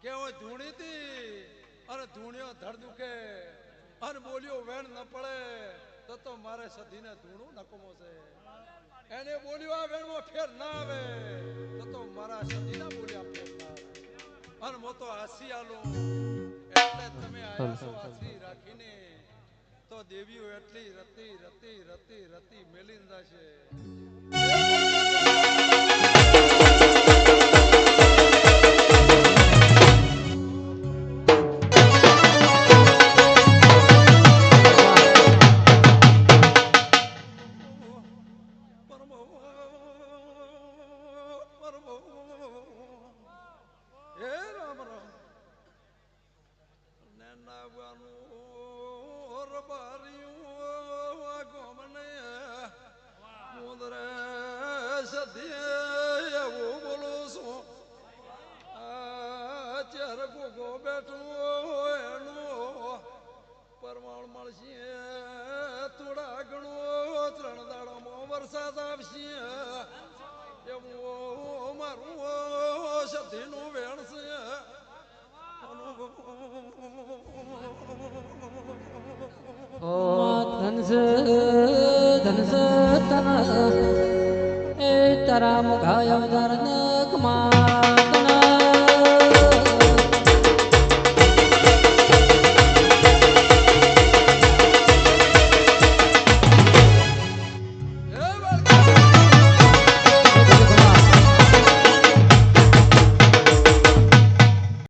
કે હું ધૂણી હતી અને ધૂણ્યો ધડ દુખે અને બોલ્યો વેણ ન પડે તો મારે સધીને ધૂણું નકમો છે. એને બોલ્યો આ વેણમાં ફેર ના આવે તો મારા સધીના બોલ્યા ફેર ના આવે. અને મો તો હાસી આલું એટલે તમે આયા છો હાસી રાખીને તો દેવીઓ એટલી રતી રતી રતી રતી મેલી જશે. વરસાદ આવશે એવું મારું સધીનું વેણ છે. ધનસ ધનસ તન એ તારા મુખાય અવતાર કમા